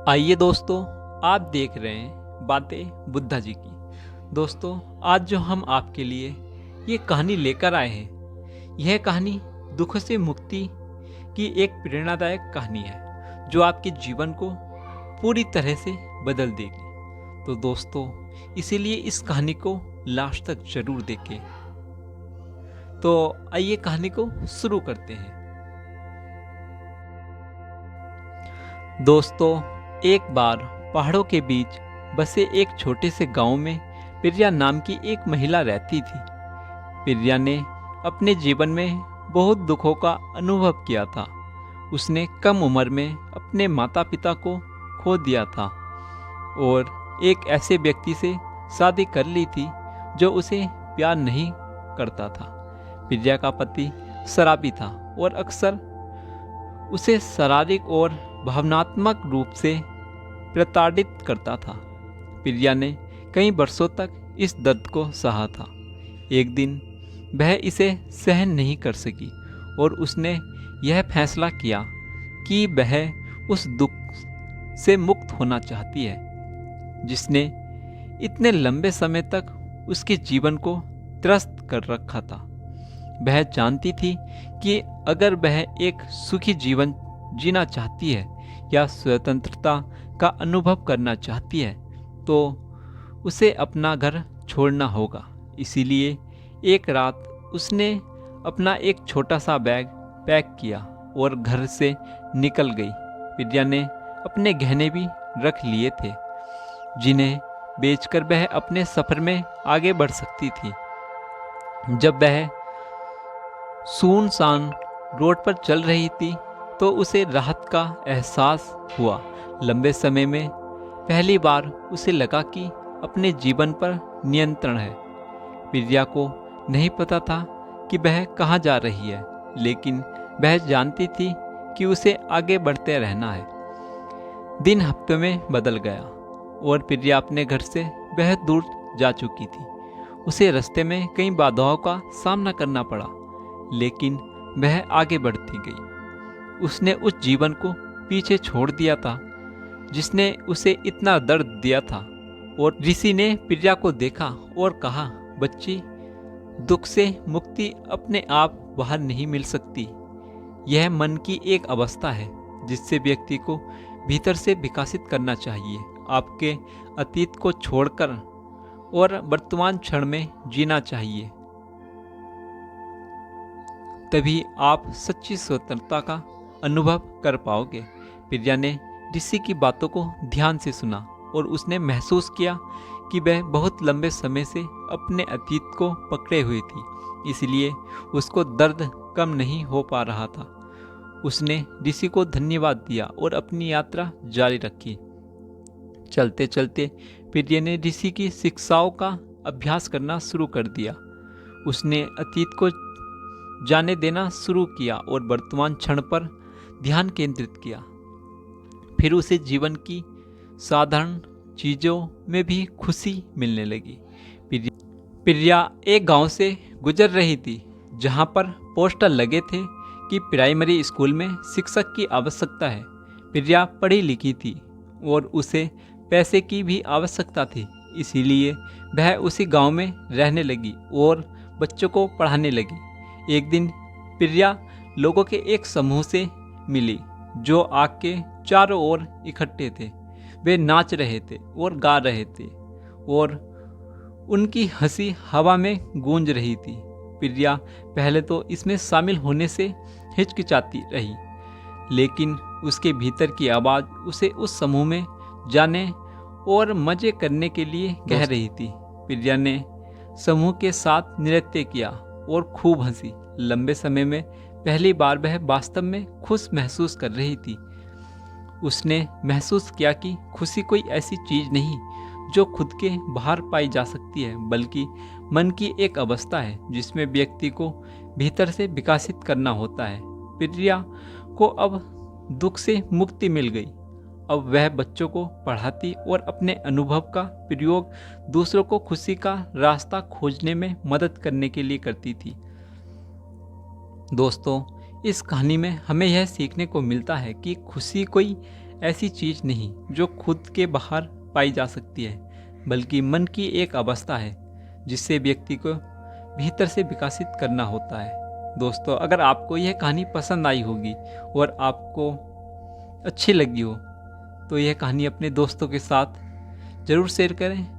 आइए दोस्तों, आप देख रहे हैं बातें बुद्धा जी की। दोस्तों, आज जो हम आपके लिए ये कहानी लेकर आए हैं, यह कहानी दुखों से मुक्ति की एक प्रेरणादायक कहानी है जो आपके जीवन को पूरी तरह से बदल देगी। तो दोस्तों, इसीलिए इस कहानी को लास्ट तक जरूर देखें। तो आइए कहानी को शुरू करते हैं। दोस्तों, एक बार पहाड़ों के बीच बसे एक छोटे से गांव में प्रिया नाम की एक महिला रहती थी। प्रिया ने अपने जीवन में बहुत दुखों का अनुभव किया था। उसने कम उम्र में अपने माता पिता को खो दिया था और एक ऐसे व्यक्ति से शादी कर ली थी जो उसे प्यार नहीं करता था। प्रिया का पति शराबी था और अक्सर उसे शारीरिक और भावनात्मक रूप से प्रताड़ित करता था। प्रिया ने कई वर्षों तक इस दर्द को सहा था। एक दिन वह इसे सहन नहीं कर सकी और उसने यह फैसला किया कि वह उस दुख से मुक्त होना चाहती है जिसने इतने लंबे समय तक उसके जीवन को त्रस्त कर रखा था। वह जानती थी कि अगर वह एक सुखी जीवन जीना चाहती है या स्वतंत्रता का अनुभव करना चाहती है तो उसे अपना घर छोड़ना होगा। इसीलिए एक रात उसने अपना एक छोटा सा बैग पैक किया और घर से निकल गई। प्रिया ने अपने गहने भी रख लिए थे जिन्हें बेचकर वह अपने सफर में आगे बढ़ सकती थी। जब वह सुनसान रोड पर चल रही थी तो उसे राहत का एहसास हुआ। लंबे समय में पहली बार उसे लगा कि अपने जीवन पर नियंत्रण है। प्रिया को नहीं पता था कि वह कहाँ जा रही है, लेकिन वह जानती थी कि उसे आगे बढ़ते रहना है। दिन हफ्ते में बदल गया और प्रिया अपने घर से बेहद दूर जा चुकी थी। उसे रास्ते में कई बाधाओं का सामना करना पड़ा, लेकिन वह आगे बढ़ती गई। उसने उस जीवन को पीछे छोड़ दिया था जिसने उसे इतना दर्द दिया था। और ऋषि ने प्रिया को देखा और कहा, बच्ची, दुख से मुक्ति अपने आप बाहर नहीं मिल सकती। यह मन की एक अवस्था है जिससे व्यक्ति को भीतर से विकसित करना चाहिए। आपके अतीत को छोड़कर और वर्तमान क्षण में जीना चाहिए, तभी आप सच्ची स्वतंत्रता का अनुभव कर पाओगे। प्रिया ने ऋषि की बातों को ध्यान से सुना और उसने महसूस किया कि वह बहुत लंबे समय से अपने अतीत को पकड़े हुई थी, इसलिए उसको दर्द कम नहीं हो पा रहा था। उसने ऋषि को धन्यवाद दिया और अपनी यात्रा जारी रखी। चलते चलते प्रिया ने ऋषि की शिक्षाओं का अभ्यास करना शुरू कर दिया। उसने अतीत को जाने देना शुरू किया और वर्तमान क्षण पर ध्यान केंद्रित किया। फिर उसे जीवन की साधारण चीज़ों में भी खुशी मिलने लगी। प्रिया एक गांव से गुजर रही थी जहां पर पोस्टर लगे थे कि प्राइमरी स्कूल में शिक्षक की आवश्यकता है। प्रिया पढ़ी लिखी थी और उसे पैसे की भी आवश्यकता थी, इसीलिए वह उसी गांव में रहने लगी और बच्चों को पढ़ाने लगी। एक दिन प्रिया लोगों के एक समूह से मिली जो आग के चारों ओर इकट्ठे थे। वे नाच रहे थे और गा रहे थे और उनकी हंसी हवा में गूंज रही थी। प्रिया पहले तो इसमें शामिल होने से हिचकिचाती रही, लेकिन उसके भीतर की आवाज़ उसे उस समूह में जाने और मज़े करने के लिए कह रही थी। प्रिया ने समूह के साथ नृत्य किया और खूब हंसी। लंबे समय में पहली बार वह वास्तव में खुश महसूस कर रही थी। उसने महसूस किया कि खुशी कोई ऐसी चीज़ नहीं जो खुद के बाहर पाई जा सकती है, बल्कि मन की एक अवस्था है जिसमें व्यक्ति को भीतर से विकसित करना होता है। प्रिया को अब दुख से मुक्ति मिल गई। अब वह बच्चों को पढ़ाती और अपने अनुभव का प्रयोग दूसरों को खुशी का रास्ता खोजने में मदद करने के लिए करती थी। दोस्तों, इस कहानी में हमें यह सीखने को मिलता है कि खुशी कोई ऐसी चीज़ नहीं जो खुद के बाहर पाई जा सकती है, बल्कि मन की एक अवस्था है जिससे व्यक्ति को भीतर से विकसित करना होता है। दोस्तों, अगर आपको यह कहानी पसंद आई होगी और आपको अच्छी लगी हो तो यह कहानी अपने दोस्तों के साथ ज़रूर शेयर करें।